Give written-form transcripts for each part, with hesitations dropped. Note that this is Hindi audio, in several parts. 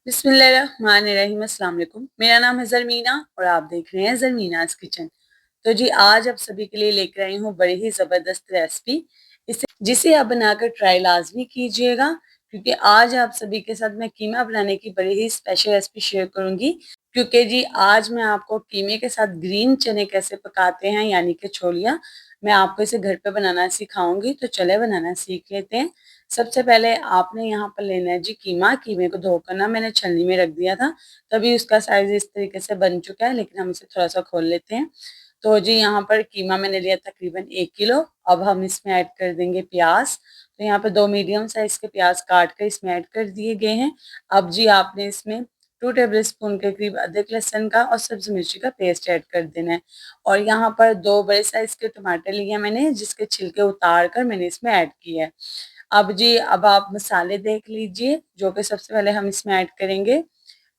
बिस्मिल्लाहिर्रहमानिर्रहीम, अस्सलाम वालेकुम। मेरा नाम है ज़रमीना और आप देख रहे हैं ज़रमीनाज़ किचन। तो जी आज आप सभी के लिए लेकर आई हूँ बड़ी ही ज़बरदस्त रेसिपी, इसे जिसे आप बनाकर ट्राई लाजमी कीजिएगा, क्योंकि आज आप सभी के साथ मैं कीमा बनाने की बड़ी ही स्पेशल रेसिपी शेयर करूँगी। क्योंकि जी आज मैं आपको कीमे के साथ ग्रीन चने कैसे पकाते हैं यानी कि छोलियाँ, मैं आपको इसे घर पे बनाना सिखाऊंगी। तो चले बनाना सीख लेते हैं। सबसे पहले आपने यहाँ पर लेना है जी कीमा। कीमे को धोकर ना मैंने छलनी में रख दिया था, तभी उसका साइज इस तरीके से बन चुका है, लेकिन हम इसे थोड़ा सा खोल लेते हैं। तो जी यहाँ पर कीमा मैंने लिया तकरीबन 1 किलो। अब हम इसमें ऐड कर देंगे प्याज। तो यहाँ पर 2 मीडियम साइज के प्याज काट कर इसमें ऐड कर दिए गए हैं। अब जी आपने इसमें 2 टेबल स्पून के करीब अदरक लहसुन का और सब्जी मिर्ची का पेस्ट ऐड कर देना है। और यहाँ पर 2 बड़े साइज के टमाटर लिए हैं मैंने, जिसके छिलके उतार कर मैंने इसमें ऐड किया है। अब जी अब आप मसाले देख लीजिए, जो कि सबसे पहले हम इसमें ऐड करेंगे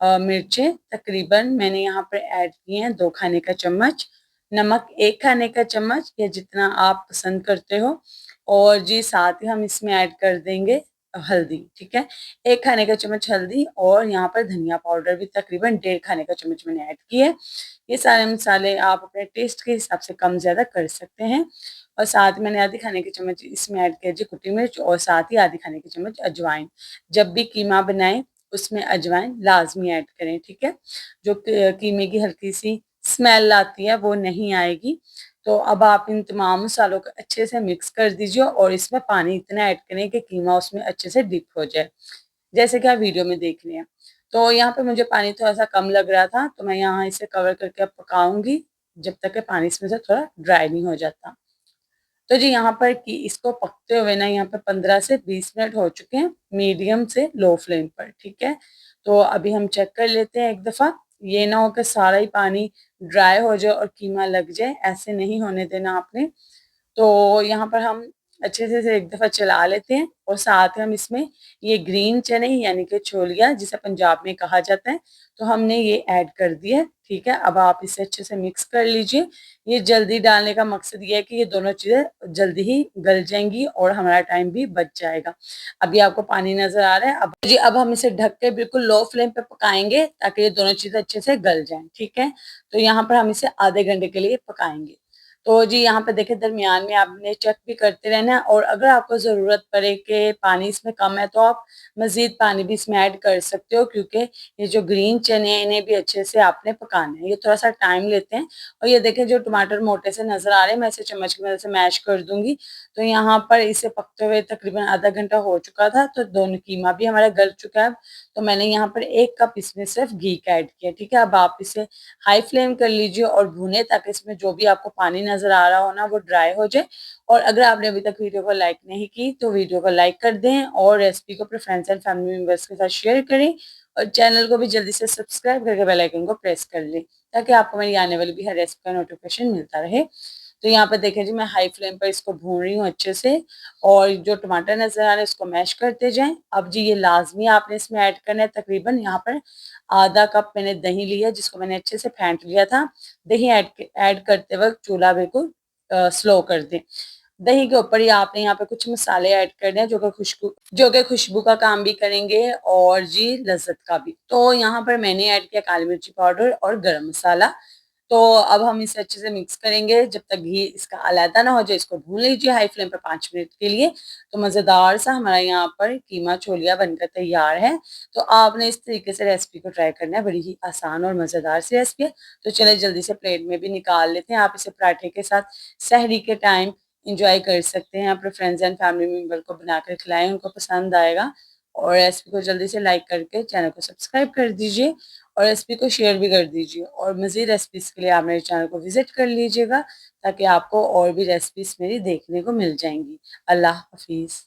मिर्चें। तकरीबन मैंने यहाँ पर ऐड किए हैं 2 खाने का चम्मच। नमक 1 खाने का चम्मच, या जितना आप पसंद करते हो। और जी साथ ही हम इसमें ऐड कर देंगे हल्दी। ठीक है, 1 खाने का चम्मच हल्दी। और यहाँ पर धनिया पाउडर भी तकरीबन 1.5 खाने का चम्मच मैंने ऐड किया है। ये सारे मसाले आप अपने टेस्ट के हिसाब से कम ज़्यादा कर सकते हैं। और साथ ही मैंने आधी 1 खाने का चम्मच इसमें ऐड किया जी कुटी मिर्च, और साथ ही आधी 1 खाने का चम्मच अजवाइन। जब भी कीमा बनाएं उसमें अजवाइन लाजमी ऐड करें। ठीक है, जो कीमे की हल्की सी स्मेल आती है वो नहीं आएगी। तो अब आप इन तमाम मसालों को अच्छे से मिक्स कर दीजिए, और इसमें पानी इतना ऐड करें कि कीमा उसमें अच्छे से डिप हो जाए, जैसे कि आप वीडियो में देख रहे हैं। तो यहाँ पे मुझे पानी थोड़ा सा कम लग रहा था, तो मैं यहाँ इसे कवर करके अब पकाऊंगी जब तक कि पानी इसमें से थोड़ा ड्राई नहीं हो जाता। तो जी यहाँ पर कि इसको पकते हुए ना यहाँ पे 15 से 20 मिनट हो चुके हैं, मीडियम से लो फ्लेम पर। ठीक है, तो अभी हम चेक कर लेते हैं एक दफ़ा। ये ना हो कि सारा ही पानी ड्राई हो जाए और कीमा लग जाए, ऐसे नहीं होने देना आपने। तो यहाँ पर हम अच्छे से इसे एक दफ़ा चला लेते हैं, और साथ में हम इसमें ये ग्रीन चने यानी कि छोलिया जिसे पंजाब में कहा जाता है, तो हमने ये ऐड कर दिया है। ठीक है, अब आप इसे अच्छे से मिक्स कर लीजिए। ये जल्दी डालने का मकसद ये है कि ये दोनों चीज़ें जल्दी ही गल जाएंगी और हमारा टाइम भी बच जाएगा। अभी आपको पानी नज़र आ रहा है। अब जी अब हम इसे ढक के बिल्कुल लो फ्लेम पे पकाएंगे, ताकि ये दोनों चीज़ें अच्छे से गल जाएं। ठीक है, तो यहाँ पर हम इसे आधे घंटे के लिए पकाएंगे। तो जी यहाँ पे देखिए, दरमियान में आपने चेक भी करते रहना है, और अगर आपको ज़रूरत पड़े कि पानी इसमें कम है, तो आप मज़ीद पानी भी इसमें ऐड कर सकते हो, क्योंकि ये जो ग्रीन चने हैं इन्हें भी अच्छे से आपने पकाना है, ये थोड़ा सा टाइम लेते हैं। और ये देखें, जो टमाटर मोटे से नज़र आ रहे हैं, मैं इसे चम्मच की मदद से मैश कर दूंगी। तो यहाँ पर इसे पकते हुए तकरीबन आधा घंटा हो चुका था, तो दोनों कीमा भी हमारा गल चुका है। तो मैंने यहाँ पर 1 कप इसमें सिर्फ घी का ऐड किया। ठीक है, अब आप इसे हाई फ्लेम कर लीजिए और भूने, ताकि इसमें जो भी आपको पानी नजर आ रहा हो ना वो ड्राई हो जाए। और अगर आपने अभी तक वीडियो को लाइक नहीं की तो वीडियो को लाइक कर दें, और रेसिपी को अपने फ्रेंड्स एंड फैमिली मेंबर्स के साथ शेयर करें, और चैनल को भी जल्दी से सब्सक्राइब करके बेल आइकन को प्रेस कर लें, ताकि आपको मेरी आने वाली भी हर रेसिपी का नोटिफिकेशन मिलता रहे। तो यहाँ पे देखें जी, मैं हाई फ्लेम पर इसको भून रही हूँ अच्छे से, और जो टमाटर नजर आ रहे हैं उसको मैश करते जाएं। अब जी ये लाजमी आपने इसमें ऐड करना है। तकरीबन यहाँ पर आधा कप मैंने दही लिया, जिसको मैंने अच्छे से फेंट लिया था। दही ऐड करते वक्त चूल्हा बिल्कुल स्लो कर दें। दही के ऊपर ही आपने यहाँ पे कुछ मसाले ऐड करने हैं, जो कि खुशबू का काम भी करेंगे, और जी लज्जत का भी। तो यहाँ पर मैंने ऐड किया काली मिर्ची पाउडर और गरम मसाला। तो अब हम इसे अच्छे से मिक्स करेंगे जब तक घी इसका अलहदा ना हो जाए। इसको भून लीजिए हाई फ्लेम पर 5 मिनट के लिए। तो मज़ेदार सा हमारा यहाँ पर कीमा छोलिया बनकर तैयार है। तो आपने इस तरीके से रेसिपी को ट्राई करना है, बड़ी ही आसान और मज़ेदार सी रेसिपी है। तो चले जल्दी से प्लेट में भी निकाल लेते हैं। आप इसे पराठे के साथ सहरी के टाइम इंजॉय कर सकते हैं। अपने फ्रेंड्स एंड फैमिली मेम्बर को बनाकर खिलाएं, उनको पसंद आएगा। और रेसिपी को जल्दी से लाइक करके चैनल को सब्सक्राइब कर दीजिए, और रेसिपी को शेयर भी कर दीजिए। और मज़ीद रेसिपीज़ के लिए आप मेरे चैनल को विजिट कर लीजिएगा, ताकि आपको और भी रेसिपीज़ मेरी देखने को मिल जाएंगी। अल्लाह हाफिज़।